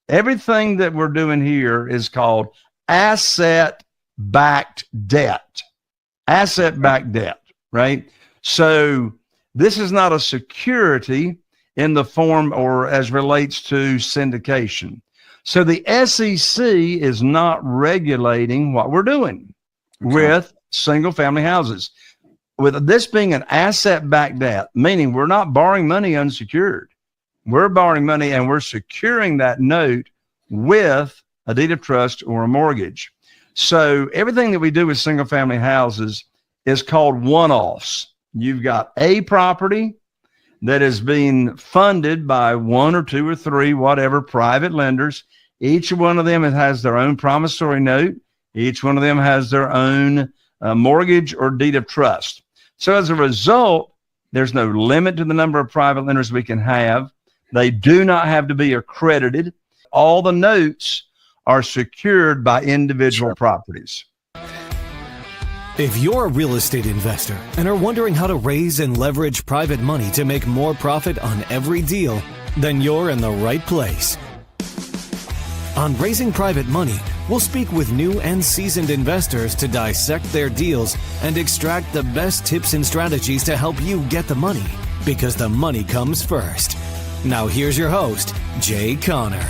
Everything that we're doing here is called asset-backed debt. Asset-backed debt, right? So this is not a security in the form or as relates to syndication. So the SEC is not regulating what we're doing with single family houses. With this being an asset-backed debt, meaning we're not borrowing money unsecured. We're borrowing money and we're securing that note with a deed of trust or a mortgage. So everything that we do with single family houses is called one-offs. You've got a property that is being funded by one or two or three, whatever, private lenders. Each one of them has their own promissory note. Each one of them has their own mortgage or deed of trust. So as a result, there's no limit to the number of private lenders we can have. They do not have to be accredited. All the notes are secured by individual properties. If you're a real estate investor and are wondering how to raise and leverage private money to make more profit on every deal, then you're in the right place. On Raising Private Money, we'll speak with new and seasoned investors to dissect their deals and extract the best tips and strategies to help you get the money, because the money comes first. Now here's your host, Jay Conner.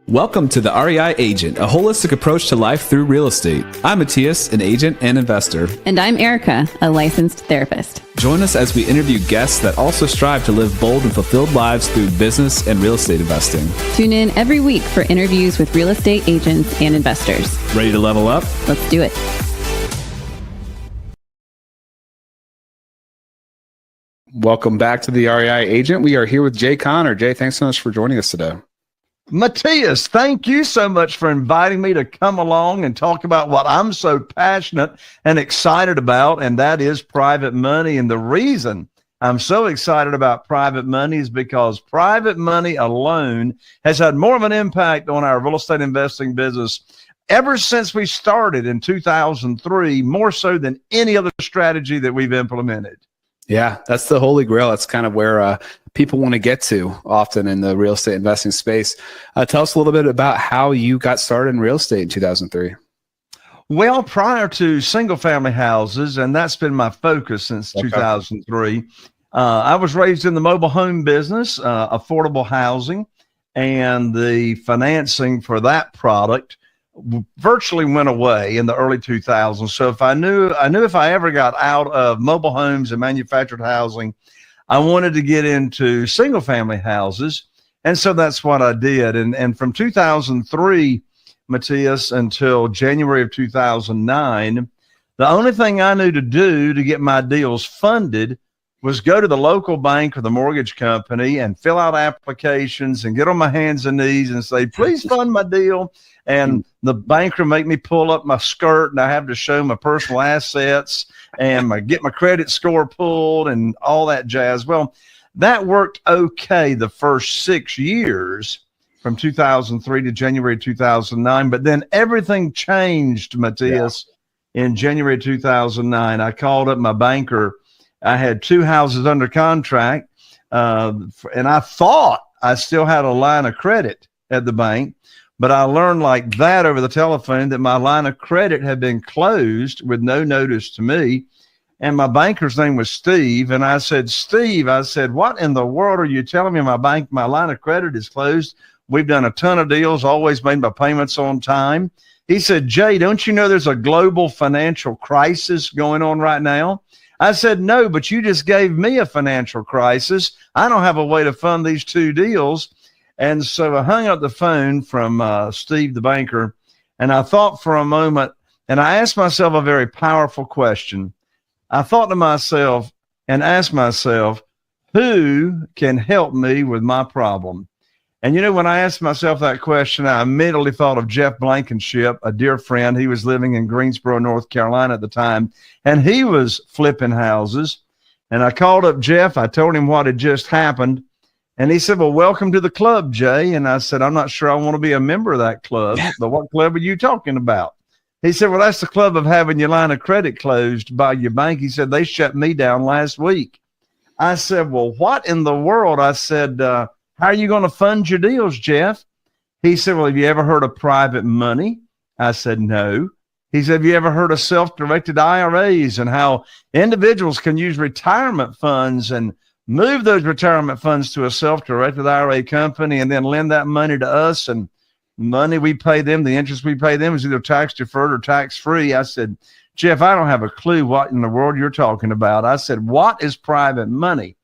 Welcome to the REI Agent, a holistic approach to life through real estate. I'm Matthias, an agent and investor. And I'm Erica, a licensed therapist. Join us as we interview guests that also strive to live bold and fulfilled lives through business and real estate investing. Tune in every week for interviews with real estate agents and investors. Ready to level up? Let's do it. Welcome back to the REI Agent. We are here with Jay Conner. Jay, thanks so much for joining us today. Matthias, thank you so much for inviting me to come along and talk about what I'm so passionate and excited about, and that is private money. And the reason I'm so excited about private money is because private money alone has had more of an impact on our real estate investing business ever since we started in 2003, more so than any other strategy that we've implemented. Yeah, that's the holy grail. That's kind of where people want to get to often in the real estate investing space. Tell us a little bit about how you got started in real estate in 2003. Well, prior to single family houses, and that's been my focus since 2003, I was raised in the mobile home business, affordable housing, and the financing for that product virtually went away in the early 2000s. So I knew if I ever got out of mobile homes and manufactured housing, I wanted to get into single family houses. And so that's what I did. And from 2003, Matthias, until January of 2009, the only thing I knew to do to get my deals funded was go to the local bank or the mortgage company and fill out applications and get on my hands and knees and say, please fund my deal. And the banker make me pull up my skirt and I have to show my personal assets and get my credit score pulled and all that jazz. Well, that worked okay the first 6 years from 2003 to January 2009. But then everything changed, Matthias, in January 2009. I called up my banker. I had 2 houses under contract, and I thought I still had a line of credit at the bank. But I learned like that over the telephone that my line of credit had been closed with no notice to me. And my banker's name was Steve. And I said, Steve, what in the world are you telling me? My line of credit is closed. We've done a ton of deals, always made my payments on time. He said, Jay, don't you know there's a global financial crisis going on right now? I said, no, but you just gave me a financial crisis. I don't have a way to fund these 2 deals. And so I hung up the phone from Steve, the banker, and I thought for a moment, and I asked myself a very powerful question. I thought to myself and asked myself, who can help me with my problem? And, you know, when I asked myself that question, I immediately thought of Jeff Blankenship, a dear friend. He was living in Greensboro, North Carolina at the time, and he was flipping houses. And I called up Jeff. I told him what had just happened. And he said, well, welcome to the club, Jay. And I said, I'm not sure I want to be a member of that club. But what club are you talking about? He said, well, that's the club of having your line of credit closed by your bank. He said, they shut me down last week. I said, well, what in the world? I said, how are you going to fund your deals, Jeff? He said, well, have you ever heard of private money? I said, no. He said, have you ever heard of self-directed IRAs and how individuals can use retirement funds and move those retirement funds to a self-directed IRA company and then lend that money to us, and money we pay them, the interest we pay them is either tax deferred or tax free? I said, Jeff, I don't have a clue what in the world you're talking about. I said, what is private money?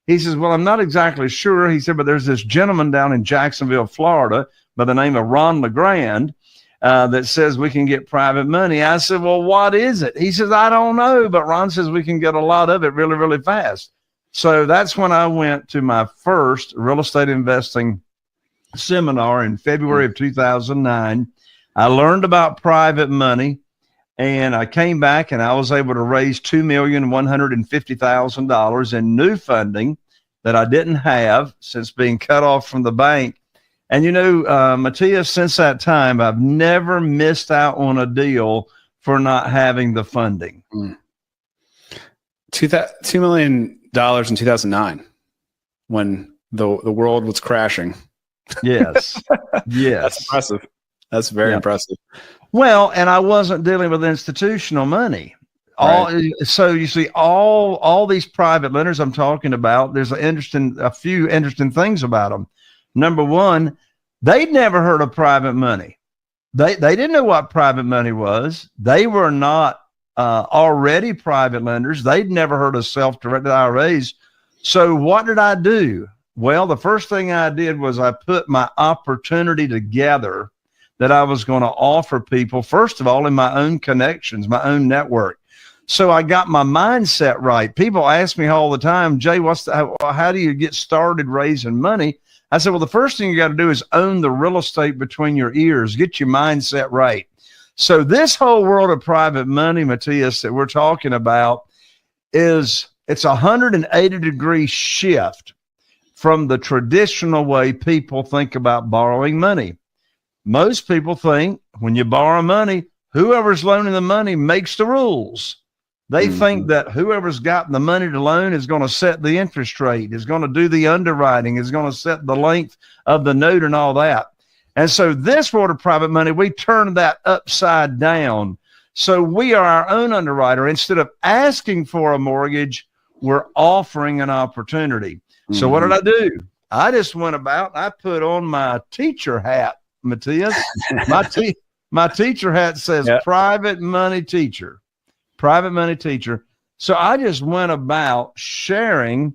He says, well, I'm not exactly sure. He said, but there's this gentleman down in Jacksonville, Florida, by the name of Ron LeGrand, that says we can get private money. I said, well, what is it? He says, I don't know, but Ron says we can get a lot of it really, really fast. So that's when I went to my first real estate investing seminar in February of 2009. I learned about private money, and I came back and I was able to raise $2,150,000 in new funding that I didn't have since being cut off from the bank. And, Matthias, since that time, I've never missed out on a deal for not having the funding. $2 million in 2009 when the world was crashing. Yes. Yes. That's impressive. That's very impressive. Well, and I wasn't dealing with institutional money. So you see, all these private lenders I'm talking about, there's a few interesting things about them. Number one, they'd never heard of private money. They didn't know what private money was. They were not already private lenders. They'd never heard of self-directed IRAs. So what did I do? Well, the first thing I did was I put my opportunity together that I was going to offer people, first of all, in my own connections, my own network. So I got my mindset right. People ask me all the time, Jay, how do you get started raising money? I said, well, the first thing you got to do is own the real estate between your ears, get your mindset right. So this whole world of private money, Matthias, that we're talking about it's a 180-degree shift from the traditional way people think about borrowing money. Most people think when you borrow money, whoever's loaning the money makes the rules. They think that whoever's got the money to loan is going to set the interest rate, is going to do the underwriting, is going to set the length of the note and all that. And so this world of private money, we turn that upside down. So we are our own underwriter. Instead of asking for a mortgage, we're offering an opportunity. So what did I do? I just went about, I put on my teacher hat, Matthias. My teacher hat says private money teacher. Private money teacher. So I just went about sharing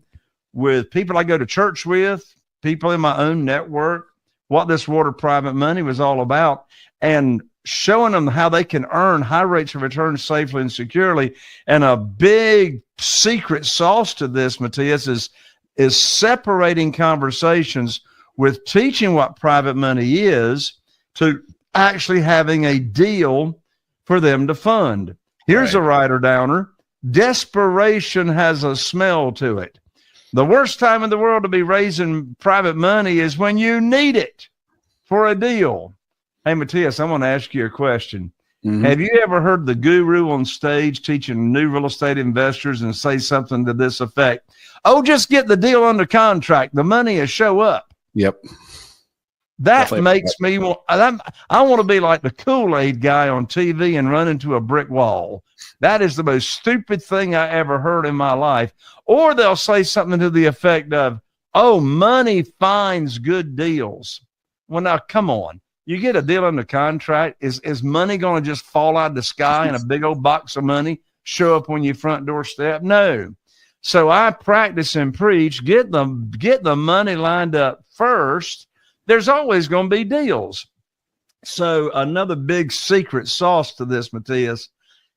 with people I go to church with, people in my own network, what this world of private money was all about, and showing them how they can earn high rates of return safely and securely. And a big secret sauce to this, Matthias, is separating conversations with teaching what private money is to actually having a deal for them to fund. Here's a writer downer. Desperation has a smell to it. The worst time in the world to be raising private money is when you need it for a deal. Hey, Matthias, I want to ask you a question. Have you ever heard the guru on stage teaching new real estate investors and say something to this effect? Oh, just get the deal under contract. The money will show up. Yep. That Definitely. makes me want, I want to be like the Kool-Aid guy on TV and run into a brick wall. That is the most stupid thing I ever heard in my life. Or they'll say something to the effect of, oh, money finds good deals. Well, now, come on. You get a deal under contract. Is money going to just fall out of the sky in a big old box of money, show up on your front doorstep? No. So I practice and preach, get the money lined up first. There's always going to be deals. So another big secret sauce to this, Matthias,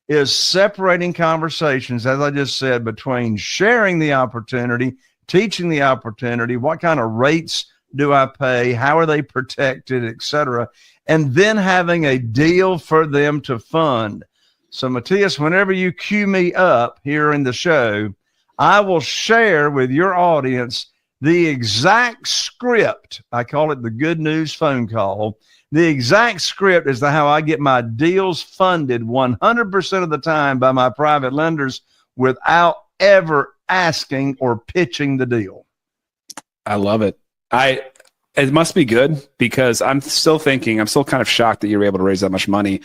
is separating conversations, as I just said, between sharing the opportunity, teaching the opportunity, what kind of rates do I pay, how are they protected, et cetera, and then having a deal for them to fund. So, Matthias, whenever you cue me up here in the show, I will share with your audience the exact script. I call it the good news phone call. The exact script as to how I get my deals funded 100% of the time by my private lenders without ever asking or pitching the deal. I love it. It must be good, because I'm still kind of shocked that you were able to raise that much money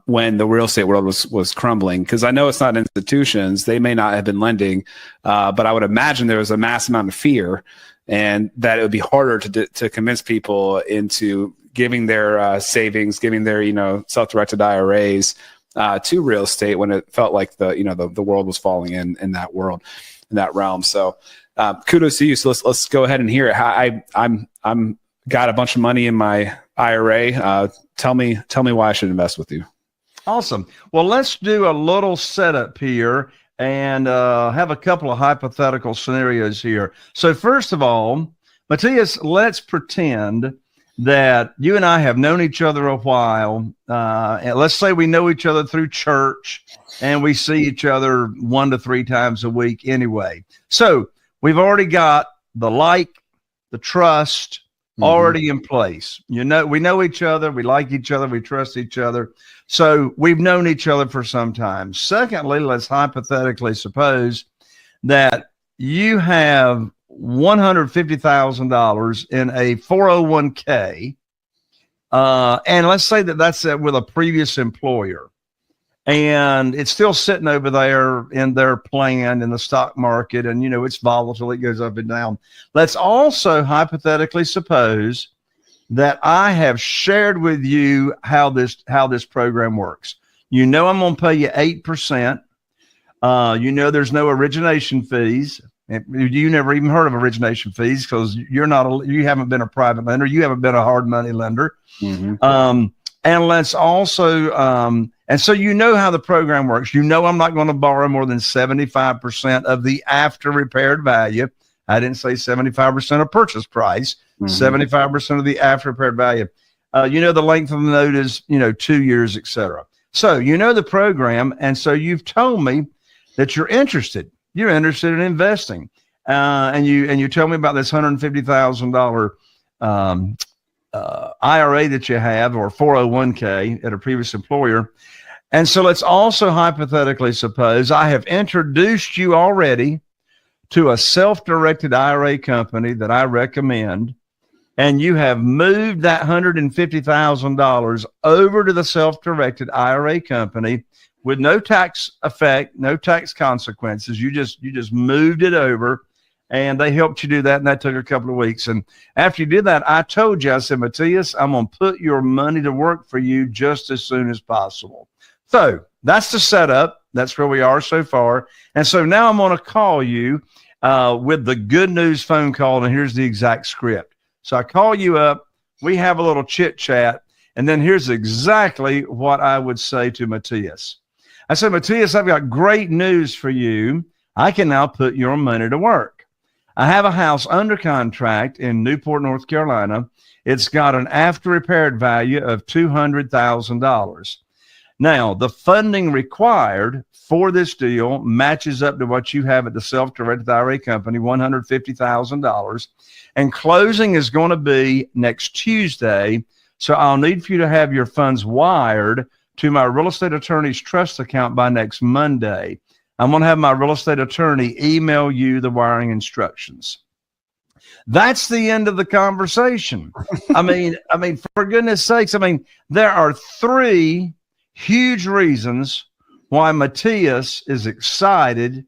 when the real estate world was crumbling. Because I know it's not institutions; they may not have been lending, but I would imagine there was a mass amount of fear, and that it would be harder to convince people into giving their savings, giving their self-directed IRAs to real estate when it felt like the world was falling in that realm. So. Kudos to you. So let's go ahead and hear it. I'm got a bunch of money in my IRA. Tell me why I should invest with you. Awesome. Well, let's do a little setup here and have a couple of hypothetical scenarios here. So first of all, Matthias, let's pretend that you and I have known each other a while. And let's say we know each other through church and we see each other 1 to 3 times a week anyway. So we've already got the trust already in place. We know each other, we like each other, we trust each other. So we've known each other for some time. Secondly, let's hypothetically suppose that you have $150,000 in a 401k. And let's say that's with a previous employer. And it's still sitting over there in their plan in the stock market. And, it's volatile. It goes up and down. Let's also hypothetically suppose that I have shared with you how this program works. I'm going to pay you 8%. There's no origination fees. You never even heard of origination fees because you haven't been a private lender. You haven't been a hard money lender. Mm-hmm. And let's also, and so how the program works. I'm not going to borrow more than 75% of the after repaired value. I didn't say 75% of purchase price, 75% of the after repaired value. The length of the note is, 2 years, et cetera. So, the program. And so you've told me that you're interested. You're interested in investing. And you tell me about this $150,000 IRA that you have, or 401k at a previous employer. And so let's also hypothetically suppose I have introduced you already to a self-directed IRA company that I recommend, and you have moved that $150,000 over to the self-directed IRA company with no tax effect, no tax consequences. You just moved it over. And they helped you do that, and that took a couple of weeks. And after you did that, I told you, I said, Matthias, I'm going to put your money to work for you just as soon as possible. So that's the setup. That's where we are so far. And so now I'm going to call you with the good news phone call, and here's the exact script. So I call you up, we have a little chit chat, and then here's exactly what I would say to Matthias. I said, Matthias, I've got great news for you. I can now put your money to work. I have a house under contract in Newport, North Carolina. It's got an after repaired value of $200,000. Now, the funding required for this deal matches up to what you have at the self-directed IRA company, $150,000. And closing is going to be next Tuesday. So I'll need for you to have your funds wired to my real estate attorney's trust account by next Monday. I'm going to have my real estate attorney email you the wiring instructions. That's the end of the conversation. I mean, for goodness sakes, there are 3 huge reasons why Matthias is excited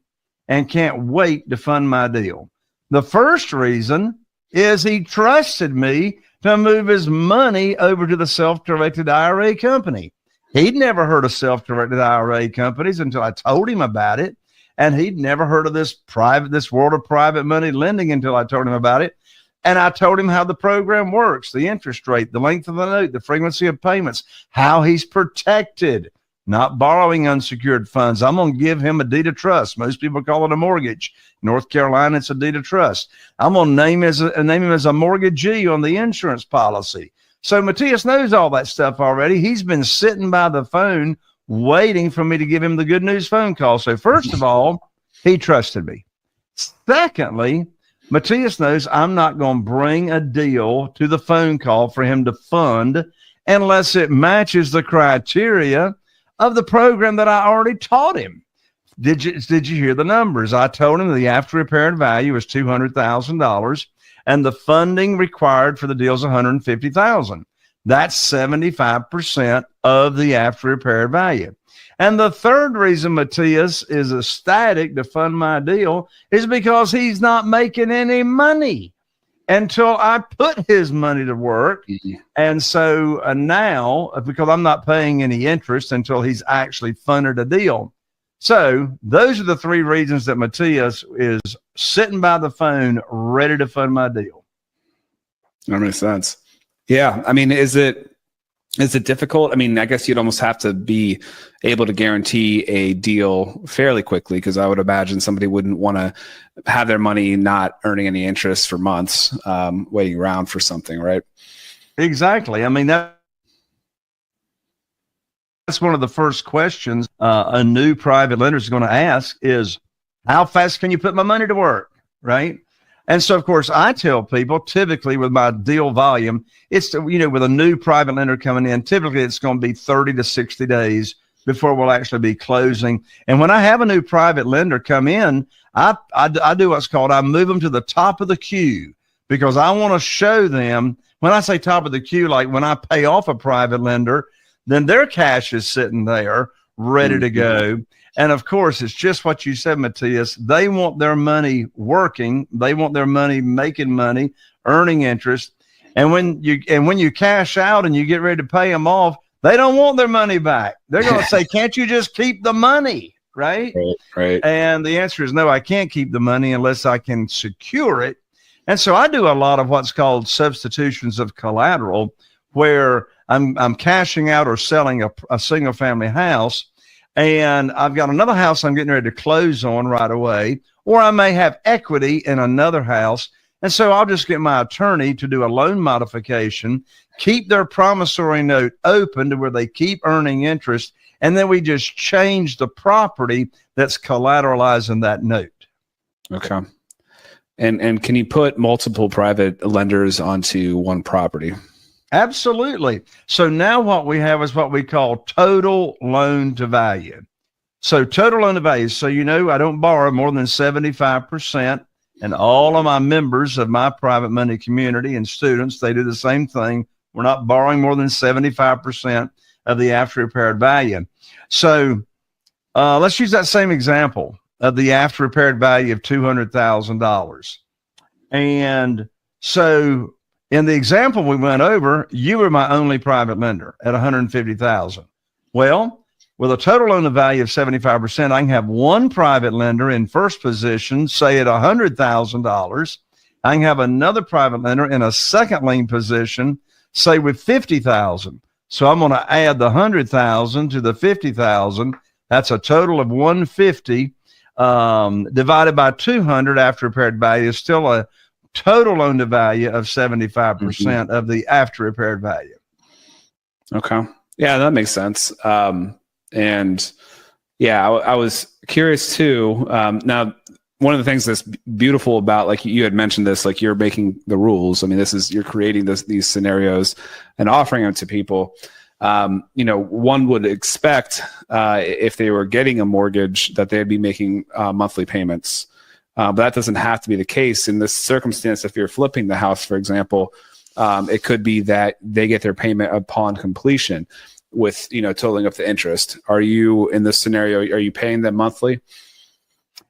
and can't wait to fund my deal. The first reason is he trusted me to move his money over to the self-directed IRA company. He'd never heard of self-directed IRA companies until I told him about it. And he'd never heard of this world of private money lending until I told him about it. And I told him how the program works, the interest rate, the length of the note, the frequency of payments, how he's protected, not borrowing unsecured funds. I'm going to give him a deed of trust. Most people call it a mortgage. North Carolina, it's a deed of trust. I'm going to name him as a mortgagee on the insurance policy. So Matthias knows all that stuff already. He's been sitting by the phone waiting for me to give him the good news phone call. So first of all, he trusted me. Secondly, Matthias knows I'm not going to bring a deal to the phone call for him to fund unless it matches the criteria of the program that I already taught him. did you hear the numbers? I told him the after repaired value is $200,000 and the funding required for the deal is $150,000. That's 75% of the after repaired value. And the third reason Matthias is ecstatic to fund my deal is because he's not making any money until I put his money to work. And so now, because I'm not paying any interest until he's actually funded a deal. So those are the three reasons that Matthias is sitting by the phone ready to fund my deal. That makes sense. Yeah. I mean, is it difficult? I mean, I guess you'd almost have to be able to guarantee a deal fairly quickly, because I would imagine somebody wouldn't want to have their money not earning any interest for months, waiting around for something, right? Exactly. I mean, that's one of the first questions a new private lender is going to ask is, how fast can you put my money to work, right? And so, of course, I tell people typically with my deal volume, it's, with a new private lender coming in, typically it's going to be 30 to 60 days before we'll actually be closing. And when I have a new private lender come in, I do what's called, I move them to the top of the queue, because I want to show them, when I say top of the queue, like when I pay off a private lender, then their cash is sitting there ready to go. And of course, it's just what you said, Matthias. They want their money working. They want their money making money, earning interest. And when you cash out and you get ready to pay them off, they don't want their money back. They're going to say, "Can't you just keep the money?" Right? Right. And the answer is no. I can't keep the money unless I can secure it. And so I do a lot of what's called substitutions of collateral, where I'm cashing out or selling a single family house. And I've got another house I'm getting ready to close on right away, or I may have equity in another house. And so I'll just get my attorney to do a loan modification, keep their promissory note open to where they keep earning interest, and then we just change the property that's collateralizing that note. Okay. And can you put multiple private lenders onto one property? Absolutely. So now what we have is what we call total loan to value. So total loan to value. So, I don't borrow more than 75%. And all of my members of my private money community and students, they do the same thing. We're not borrowing more than 75% of the after repaired value. So let's use that same example of the after repaired value of $200,000. And so in the example we went over, you were my only private lender at $150,000. Well, with a total loan to value of 75%, I can have one private lender in first position, say at $100,000. I can have another private lender in a second lien position, say with $50,000. So I'm going to add the $100,000 to the $50,000. That's a total of $150 divided by 200 after repaired value is still a total loan to value of 75% of the after repaired value. Okay. Yeah, that makes sense. And yeah, I was curious too. Now, one of the things that's beautiful about, like you had mentioned this, like you're making the rules. I mean, you're creating these scenarios and offering them to people. One would expect if they were getting a mortgage that they'd be making monthly payments. But that doesn't have to be the case. In this circumstance, if you're flipping the house, for example, it could be that they get their payment upon completion with, totaling up the interest. Are you, in this scenario, are you paying them monthly?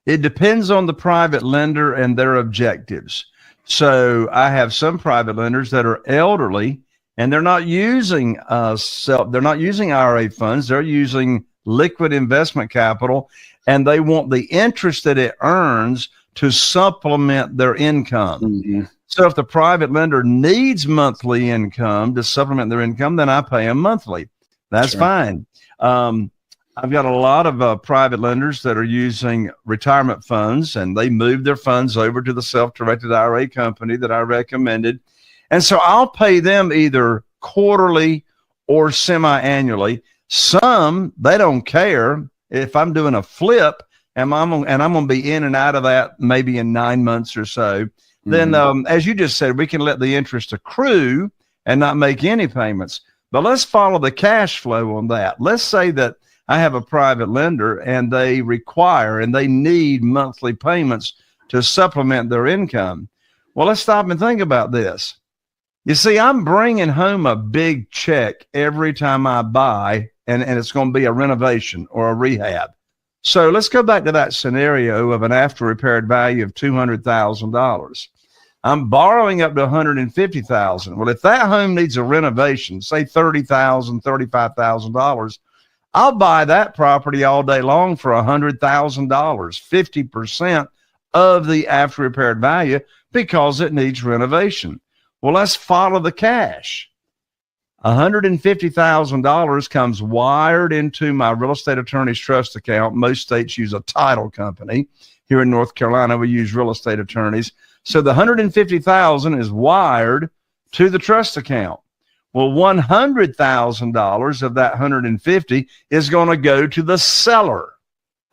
It depends on the private lender and their objectives. So I have some private lenders that are elderly and they're not using they're not using IRA funds. They're using liquid investment capital, and they want the interest that it earns to supplement their income. So if the private lender needs monthly income to supplement their income, then I pay them monthly. That's fine. I've got a lot of private lenders that are using retirement funds, and they move their funds over to the Self-Directed IRA company that I recommended. And so I'll pay them either quarterly or semi-annually. Some, they don't care if I'm doing a flip and I'm going to be in and out of that maybe in 9 months or so. Then, as you just said, we can let the interest accrue and not make any payments. But let's follow the cash flow on that. Let's say that I have a private lender, and they require and they need monthly payments to supplement their income. Well, let's stop and think about this. You see, I'm bringing home a big check every time I buy, and it's going to be a renovation or a rehab. So let's go back to that scenario of an after repaired value of $200,000. I'm borrowing up to $150,000. Well, if that home needs a renovation, say $30,000, $35,000, I'll buy that property all day long for $100,000, 50% of the after repaired value, because it needs renovation. Well, let's follow the cash. $150,000 comes wired into my real estate attorney's trust account. Most states use a title company. Here in North Carolina, we use real estate attorneys. So the $150,000 is wired to the trust account. Well, $100,000 of that $150,000 is going to go to the seller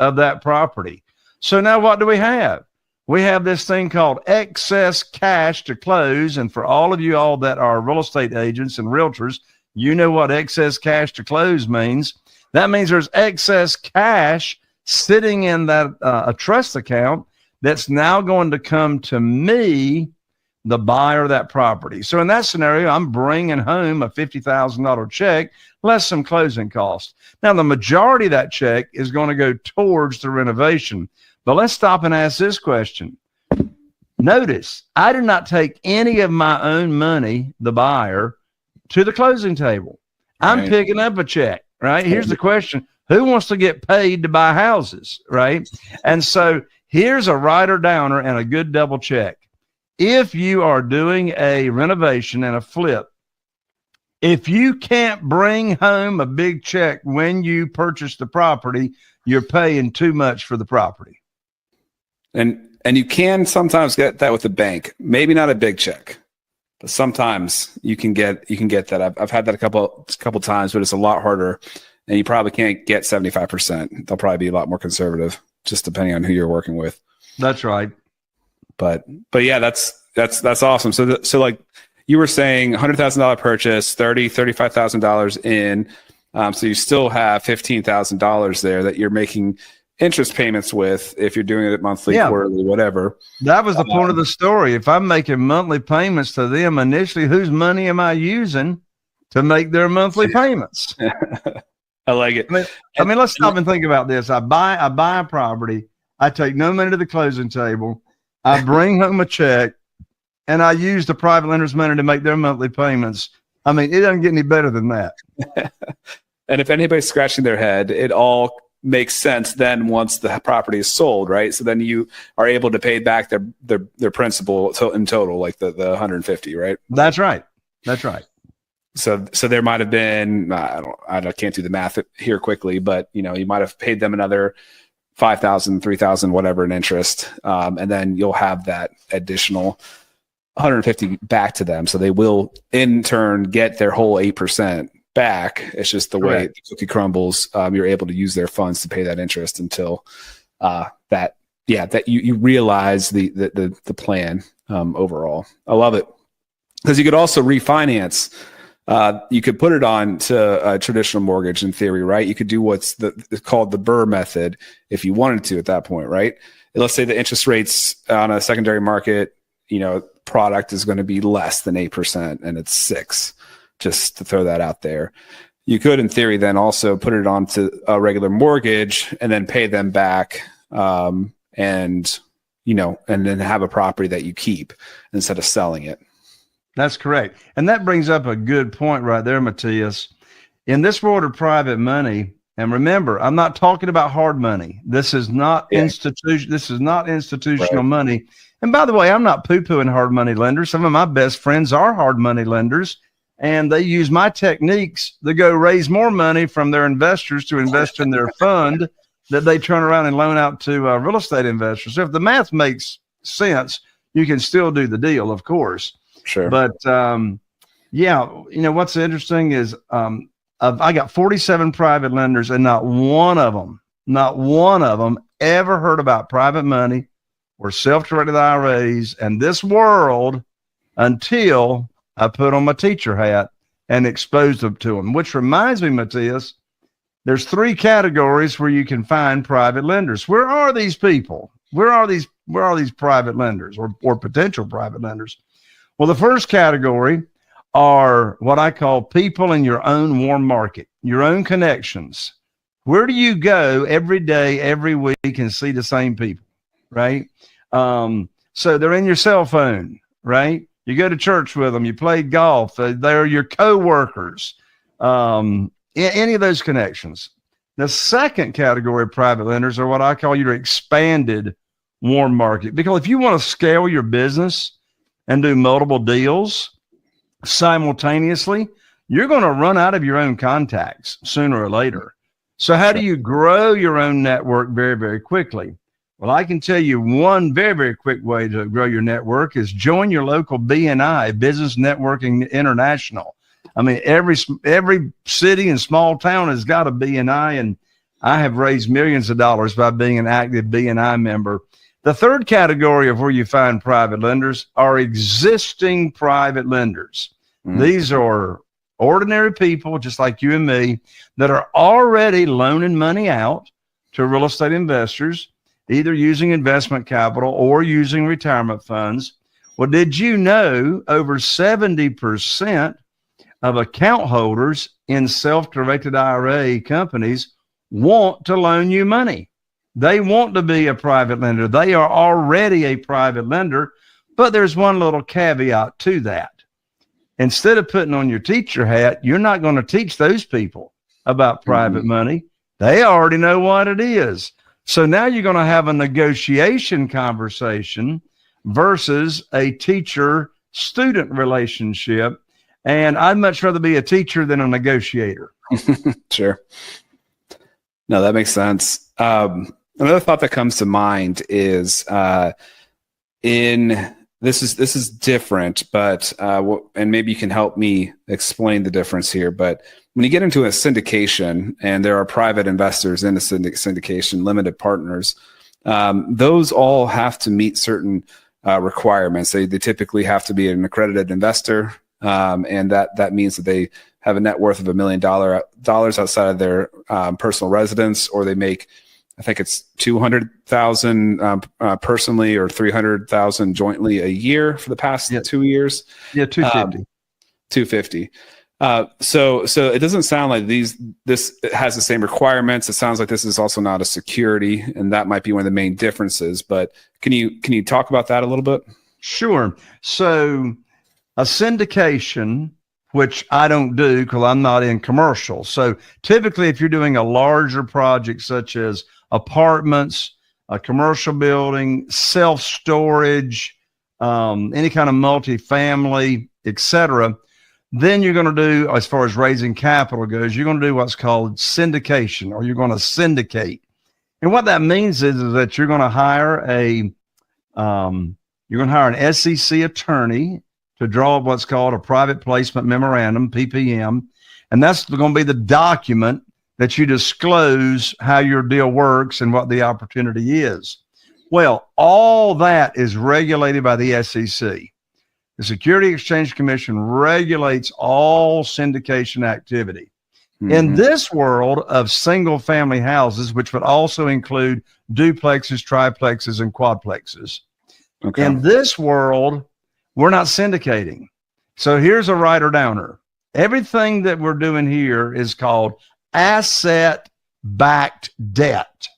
of that property. So now what do we have? We have this thing called excess cash to close. And for all of you all that are real estate agents and realtors, you know what excess cash to close means. That means there's excess cash sitting in that a trust account that's now going to come to me, the buyer of that property. So in that scenario, I'm bringing home a $50,000 check, less some closing costs. Now, the majority of that check is going to go towards the renovation. But let's stop and ask this question. Notice, I did not take any of my own money, the buyer, to the closing table. I'm picking up a check, right? Here's the question. Who wants to get paid to buy houses, right? And so here's a writer downer and a good double check. If you are doing a renovation and a flip, if you can't bring home a big check when you purchase the property, you're paying too much for the property. And you can sometimes get that with the bank. Maybe not a big check, but sometimes you can get that. I've had that a couple times, but it's a lot harder, and you probably can't get 75%. They'll probably be a lot more conservative, just depending on who you're working with. That's right. But yeah, that's awesome. So like you were saying, $100,000 purchase, $35,000 in. So you still have $15,000 there that you're making interest payments with, if you're doing it monthly, quarterly, whatever. That was the point of the story. If I'm making monthly payments to them initially, whose money am I using to make their monthly payments? I like it. I mean, let's stop and think about this. I buy a property. I take no money to the closing table. I bring home a check, and I use the private lender's money to make their monthly payments. I mean, it doesn't get any better than that. And if anybody's scratching their head, it all makes sense then once the property is sold, right? So then you are able to pay back their principal in total, like the 150, right? That's right. That's right. So there might have been, I can't do the math here quickly, but you might have paid them another $5,000, $3,000, whatever in interest. And then you'll have that additional 150 back to them. So they will in turn get their whole 8% back. It's just the way the cookie crumbles. You're able to use their funds to pay that interest until that you realize the plan overall. I love it, because you could also refinance. You could put it on to a traditional mortgage in theory, right? You could do what's called the Burr method if you wanted to at that point, right? And let's say the interest rates on a secondary market, product is going to be less than 8% and it's 6%. Just to throw that out there. You could, in theory, then also put it onto a regular mortgage and then pay them back, and then have a property that you keep instead of selling it. That's correct. And that brings up a good point right there, Matthias. In this world of private money, and remember, I'm not talking about hard money. This is not institutional money. And by the way, I'm not poo-pooing hard money lenders. Some of my best friends are hard money lenders. And they use my techniques to go raise more money from their investors to invest in their fund that they turn around and loan out to real estate investors. So if the math makes sense, you can still do the deal, of course. Sure. But what's interesting is I got 47 private lenders, and not one of them ever heard about private money or self-directed IRAs and this world until I put on my teacher hat and exposed them to them. Which reminds me, Matthias, there's three categories where you can find private lenders. Where are these people? Where are these private lenders or potential private lenders? Well, the first category are what I call people in your own warm market, your own connections. Where do you go every day, every week and see the same people, right? So they're in your cell phone, right? You go to church with them, you play golf, they're your coworkers, any of those connections. The second category of private lenders are what I call your expanded warm market. Because if you want to scale your business and do multiple deals simultaneously, you're going to run out of your own contacts sooner or later. So how do you grow your own network very, very quickly? Well, I can tell you one very, very quick way to grow your network is join your local BNI, Business Networking International. I mean, every city and small town has got a BNI, and I have raised millions of dollars by being an active BNI member. The third category of where you find private lenders are existing private lenders. Mm-hmm. These are ordinary people, just like you and me, that are already loaning money out to real estate investors, either using investment capital or using retirement funds. Well, did you know over 70% of account holders in self-directed IRA companies want to loan you money? They want to be a private lender. They are already a private lender, but there's one little caveat to that. Instead of putting on your teacher hat, you're not going to teach those people about private money. They already know what it is. So now you're going to have a negotiation conversation versus a teacher-student relationship. And I'd much rather be a teacher than a negotiator. Sure. No, that makes sense. Another thought that comes to mind is this is different, but and maybe you can help me explain the difference here. But when you get into a syndication and there are private investors in a syndication, limited partners, those all have to meet certain requirements. They typically have to be an accredited investor, and that means that they have a net worth of $1 million outside of their personal residence, or they make, I think it's 200,000 personally or 300,000 jointly a year for the past 2 years. Yeah, 250. 250. So it doesn't sound like this has the same requirements. It sounds like this is also not a security, and that might be one of the main differences. But can you talk about that a little bit? Sure. So a syndication, which I don't do because I'm not in commercial. So typically, if you're doing a larger project such as apartments, a commercial building, self-storage, any kind of multifamily, etc., then you're going to do, as far as raising capital goes, you're going to do what's called syndication, or you're going to syndicate. And what that means is that you're going to hire an SEC attorney to draw up what's called a private placement memorandum, PPM, and that's going to be the document that you disclose how your deal works and what the opportunity is. Well, all that is regulated by the SEC. The Security Exchange Commission regulates all syndication activity. Mm-hmm. In this world of single-family houses, which would also include duplexes, triplexes, and quadplexes, in this world, we're not syndicating. So here's a writer-downer. Everything that we're doing here is called asset-backed debt.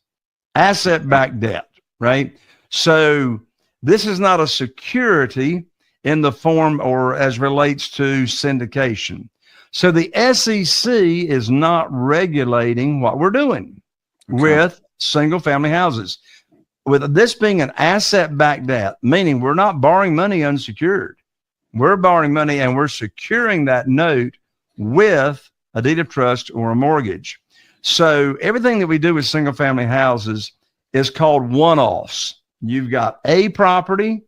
Asset-backed debt, right? So this is not a security in the form or as relates to syndication. So the SEC is not regulating what we're doing with single-family houses. With this being an asset-backed debt, meaning we're not borrowing money unsecured. We're borrowing money and we're securing that note with a deed of trust or a mortgage. So everything that we do with single-family houses is called one-offs. You've got a property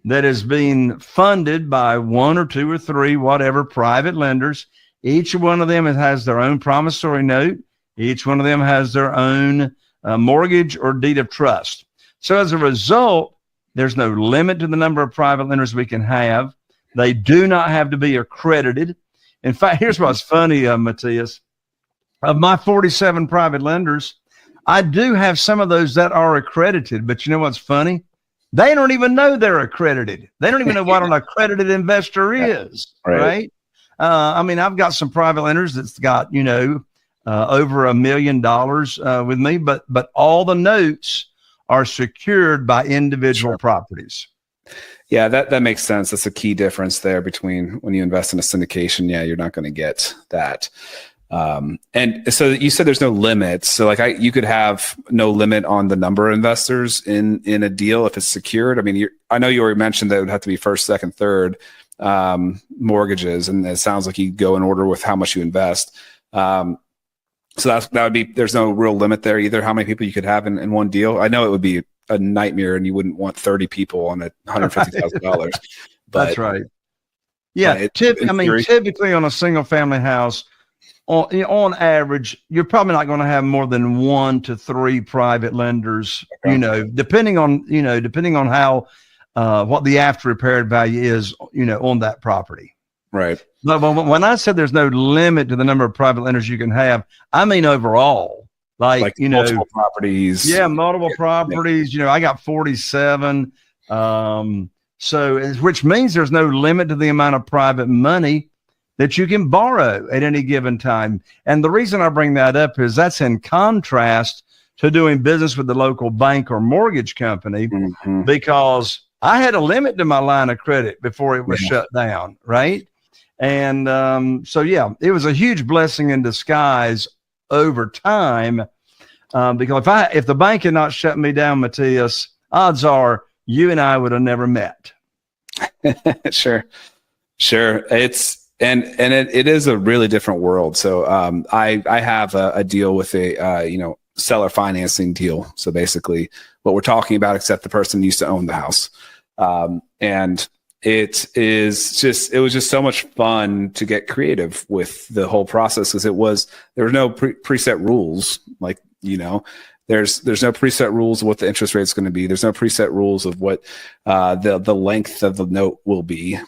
that is being funded by one or two or three, whatever, private lenders. Each one of them has their own promissory note. Each one of them has their own mortgage or deed of trust. So as a result, there's no limit to the number of private lenders we can have. They do not have to be accredited. In fact, here's what's funny, Matthias. of my 47 private lenders, I do have some of those that are accredited, but you know what's funny? They don't even know they're accredited. They don't even know what an accredited investor is, right? I mean, I've got some private lenders that's got, over $1 million with me, but all the notes are secured by individual properties. Yeah, that makes sense. That's a key difference there between when you invest in a syndication. Yeah, you're not going to get that. And so you said there's no limit. So like you could have no limit on the number of investors in a deal if it's secured. I mean, I know you already mentioned that it would have to be first, second, third mortgages, and it sounds like you go in order with how much you invest. So that would be, there's no real limit there either, how many people you could have in one deal. I know it would be a nightmare and you wouldn't want 30 people on a $150,000. But that's right. Yeah. Typically on a single family house, on average, you're probably not going to have more than 1 to 3 private lenders, depending on how, what the after repaired value is, on that property. Right. But when I said there's no limit to the number of private lenders you can have, I mean overall, like multiple properties. Yeah, multiple properties. I got 47. Which means there's no limit to the amount of private money that you can borrow at any given time. And the reason I bring that up is that's in contrast to doing business with the local bank or mortgage company, because I had a limit to my line of credit before it was shut down, right? And it was a huge blessing in disguise over time, because if the bank had not shut me down, Matthias, odds are you and I would have never met. Sure. It is a really different world. So I have a deal with a seller financing deal. So basically what we're talking about, except the person used to own the house, and it was just so much fun to get creative with the whole process, because there were no preset rules. Like, there's no preset rules of what the interest rate is going to be. There's no preset rules of what the length of the note will be.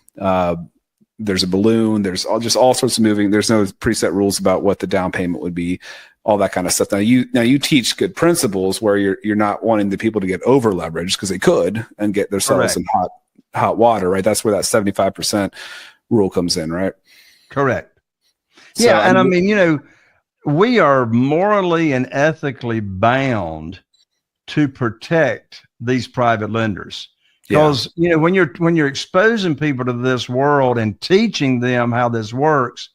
There's a balloon. There's all sorts of moving. There's no preset rules about what the down payment would be, all that kind of stuff. Now you teach good principles where you're not wanting the people to get over leveraged, because they could and get themselves in hot water, right? That's where that 75% rule comes in, right? Correct. So, yeah. And I mean, we are morally and ethically bound to protect these private lenders, because, when you're exposing people to this world and teaching them how this works,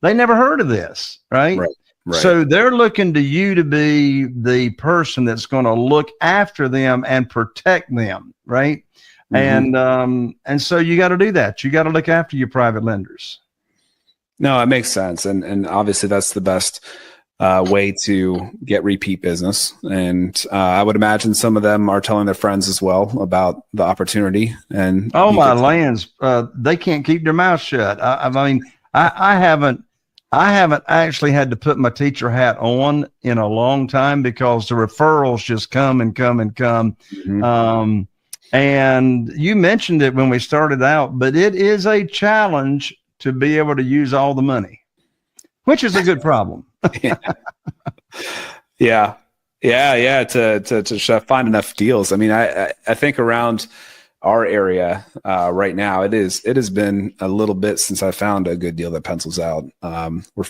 they never heard of this, right? Right. So they're looking to you to be the person that's going to look after them and protect them, right? And so you got to do that. You got to look after your private lenders. No, it makes sense. And obviously that's the best way to get repeat business. And I would imagine some of them are telling their friends as well about the opportunity. And my lands, they can't keep their mouth shut. I haven't actually had to put my teacher hat on in a long time, because the referrals just come and come and come. And you mentioned it when we started out, but it is a challenge to be able to use all the money, which is a good problem. Yeah. To find enough deals. I mean, I think around our area right now, it has been a little bit since I found a good deal that pencils out.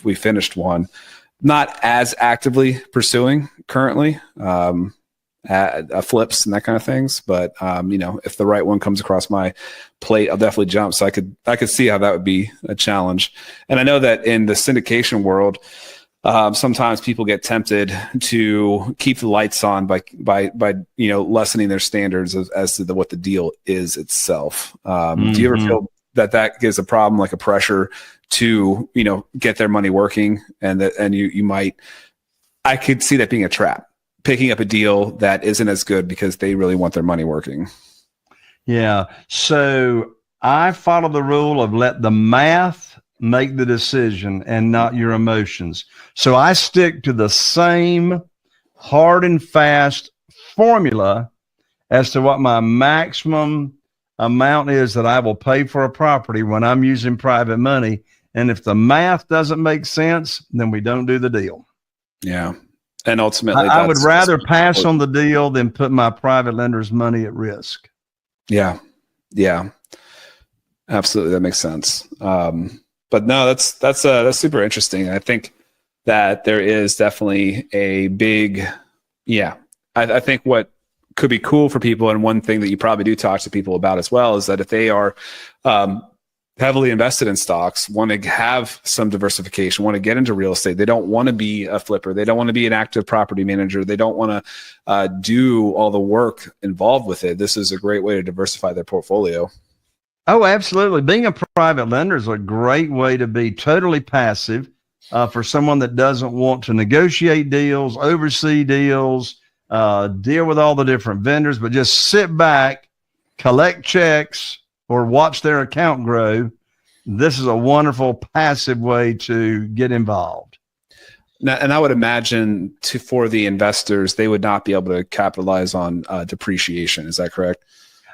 We finished one, not as actively pursuing currently, flips and that kind of things. But if the right one comes across my plate, I'll definitely jump. So I could see how that would be a challenge. And I know that in the syndication world, sometimes people get tempted to keep the lights on by lessening their standards as to what the deal is itself. Do you ever feel that gives a problem, like a pressure to get their money working, and you might? I could see that being a trap, picking up a deal that isn't as good because they really want their money working. Yeah. So I follow the rule of let the math make the decision and not your emotions. So I stick to the same hard and fast formula as to what my maximum amount is that I will pay for a property when I'm using private money. And if the math doesn't make sense, then we don't do the deal. Yeah. And ultimately, I would rather pass on the deal than put my private lender's money at risk. Yeah. Yeah. Absolutely. That makes sense. But no, that's super interesting. I think that there is definitely a big, I think what could be cool for people, and one thing that you probably do talk to people about as well, is that if they are heavily invested in stocks, want to have some diversification, want to get into real estate, they don't want to be a flipper, they don't want to be an active property manager, they don't want to do all the work involved with it, this is a great way to diversify their portfolio. Oh, absolutely. Being a private lender is a great way to be totally passive for someone that doesn't want to negotiate deals, oversee deals, deal with all the different vendors, but just sit back, collect checks, or watch their account grow. This is a wonderful passive way to get involved. Now, and I would imagine for the investors, they would not be able to capitalize on depreciation. Is that correct?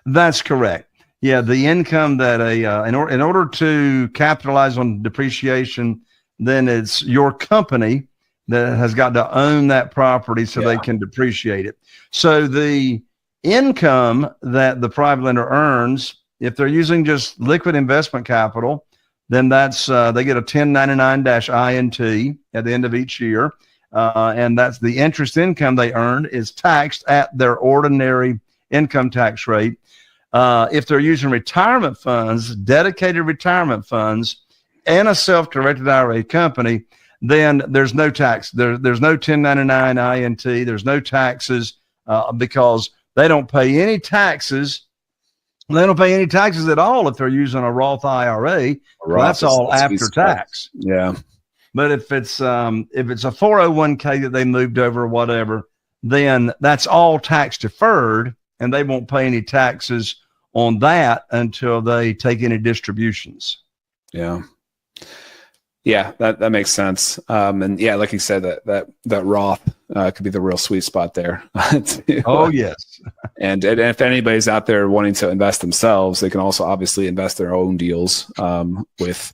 That's correct. Yeah, the income that in order to capitalize on depreciation, then it's your company that has got to own that property so they can depreciate it. So the income that the private lender earns, if they're using just liquid investment capital, then that's they get a 1099-INT at the end of each year, and that's the interest income they earn is taxed at their ordinary income tax rate. If they're using retirement funds, dedicated retirement funds, and a self-directed IRA company, then there's no tax. There's no 1099-INT. There's no taxes because they don't pay any taxes. They don't pay any taxes at all if they're using a Roth IRA. That's all after tax. Yeah. But if it's a 401k that they moved over or whatever, then that's all tax deferred, and they won't pay any taxes on that until they take any distributions. Yeah. Yeah, that makes sense. And yeah, like you said, that Roth could be the real sweet spot there. Oh, yes. And if anybody's out there wanting to invest themselves, they can also obviously invest their own deals with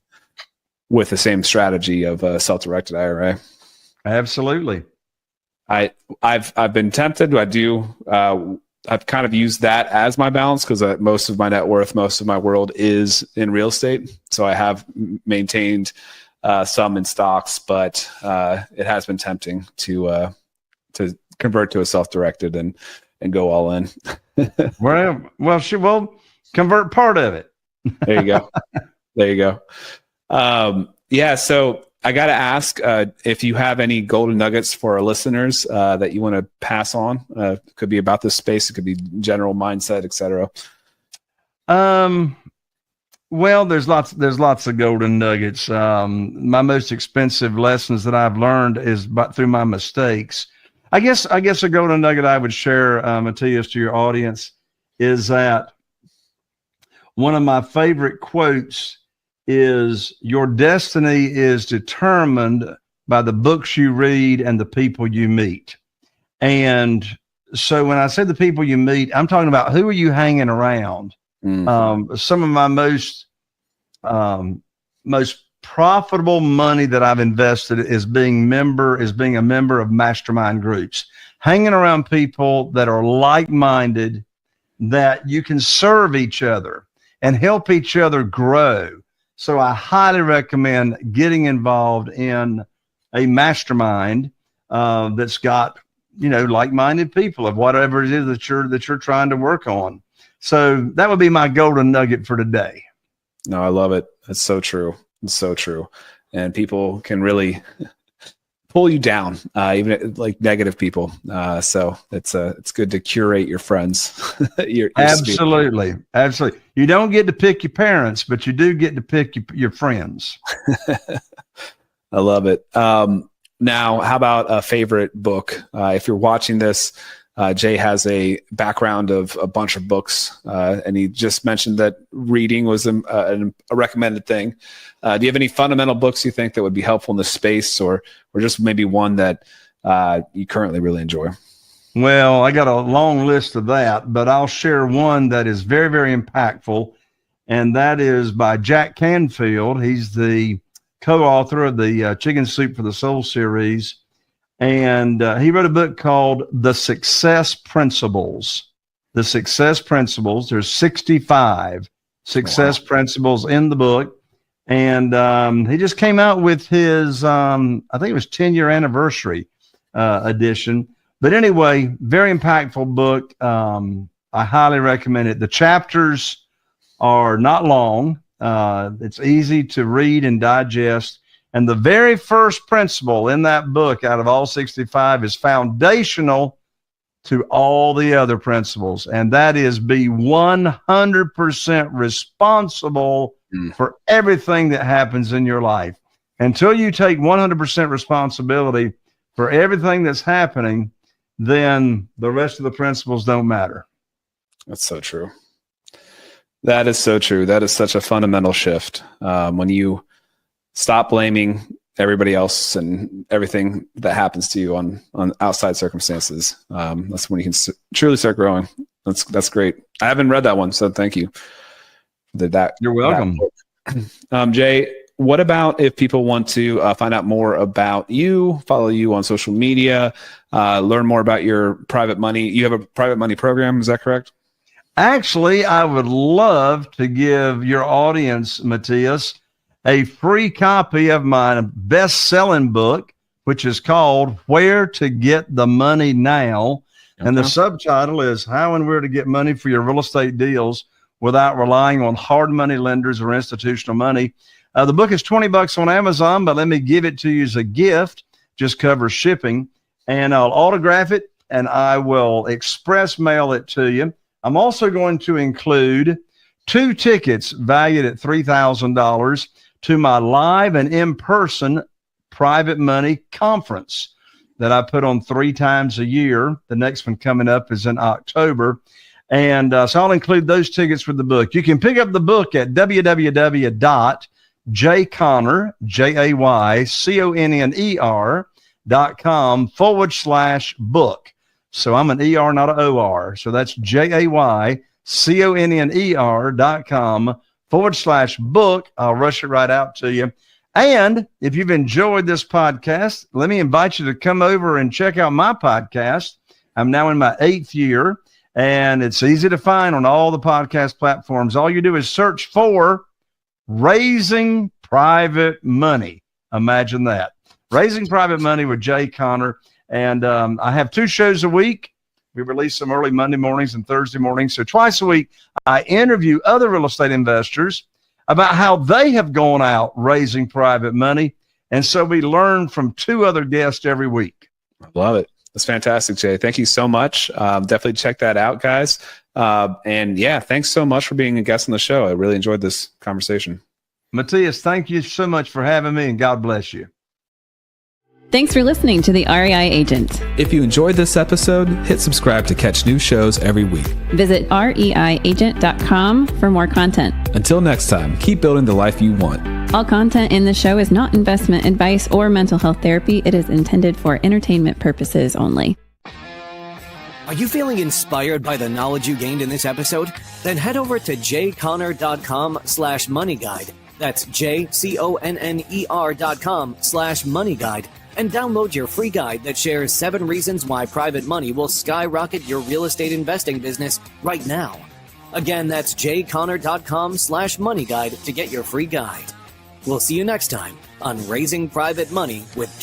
the same strategy of a self-directed IRA. Absolutely. I've been tempted. I've kind of used that as my balance because most of my net worth, most of my world is in real estate. So I have maintained some in stocks, but it has been tempting to convert to a self-directed and go all in. well, she will convert part of it. There you go. Yeah. So I got to ask if you have any golden nuggets for our listeners that you want to pass on. It could be about this space. It could be general mindset, etc. Well, there's lots of golden nuggets. My most expensive lessons that I've learned is through my mistakes. I guess a golden nugget I would share, Matthias, to your audience is that one of my favorite quotes is, "Your destiny is determined by the books you read and the people you meet." And so when I say the people you meet, I'm talking about who are you hanging around. Mm-hmm. Some of my most profitable money that I've invested is being a member of mastermind groups, hanging around people that are like-minded, that you can serve each other and help each other grow. So I highly recommend getting involved in a mastermind that's got, like-minded people of whatever it is that you're trying to work on. So that would be my golden nugget for today. No, I love it. It's so true. It's so true. And people can really pull you down, even like negative people. So it's good to curate your friends. your Absolutely. Absolutely. You don't get to pick your parents, but you do get to pick your friends. I love it. Now, how about a favorite book? If you're watching this, Jay has a background of a bunch of books, and he just mentioned that reading was a recommended thing. Do you have any fundamental books you think that would be helpful in this space, or just maybe one that you currently really enjoy? Well, I got a long list of that, but I'll share one that is very, very impactful, and that is by Jack Canfield. He's the co-author of the Chicken Soup for the Soul series. And he wrote a book called The Success Principles. The Success Principles. There's 65 success principles in the book. And he just came out with his, I think it was 10-year anniversary edition. But anyway, very impactful book. I highly recommend it. The chapters are not long. It's easy to read and digest. And the very first principle in that book out of all 65 is foundational to all the other principles. And that is be 100% responsible for everything that happens in your life. Until you take 100% responsibility for everything that's happening, then the rest of the principles don't matter. That's so true. That is so true. That is such a fundamental shift. When you stop blaming everybody else and everything that happens to you on outside circumstances, that's when you can truly start growing. That's great. I haven't read that one, so thank you. You're welcome. Jay, what about if people want to find out more about you, follow you on social media, learn more about your private money? You have a private money program, is that correct? Actually, I would love to give your audience, Matthias, a free copy of my best-selling book, which is called Where to Get the Money Now. Okay. And the subtitle is How and Where to Get Money for Your Real Estate Deals Without Relying on Hard Money Lenders or Institutional Money. The book is $20 on Amazon, but let me give it to you as a gift. Just covers shipping. And I'll autograph it, and I will express mail it to you. I'm also going to include 2 tickets valued at $3,000 to my live and in-person private money conference that I put on 3 times a year. The next one coming up is in October. And so I'll include those tickets with the book. You can pick up the book at jayconner.com/book. So I'm an ER, not an OR. So that's jayconner.com/book. I'll rush it right out to you. And if you've enjoyed this podcast, let me invite you to come over and check out my podcast. I'm now in my 8th year, and it's easy to find on all the podcast platforms. All you do is search for Raising Private Money. Imagine that. Raising Private Money with Jay Conner. And I have 2 shows a week. We release them early Monday mornings and Thursday mornings. So twice a week, I interview other real estate investors about how they have gone out raising private money. And so we learn from 2 other guests every week. I love it. That's fantastic, Jay. Thank you so much. Definitely check that out, guys. And yeah, thanks so much for being a guest on the show. I really enjoyed this conversation. Matthias, thank you so much for having me, and God bless you. Thanks for listening to The REI Agent. If you enjoyed this episode, hit subscribe to catch new shows every week. Visit reiagent.com for more content. Until next time, keep building the life you want. All content in the show is not investment advice or mental health therapy. It is intended for entertainment purposes only. Are you feeling inspired by the knowledge you gained in this episode? Then head over to jayconner.com/moneyguide. That's jayconner.com/moneyguide. And download your free guide that shares 7 reasons why private money will skyrocket your real estate investing business right now. Again, that's jayconner.com/moneyguide to get your free guide. We'll see you next time on Raising Private Money with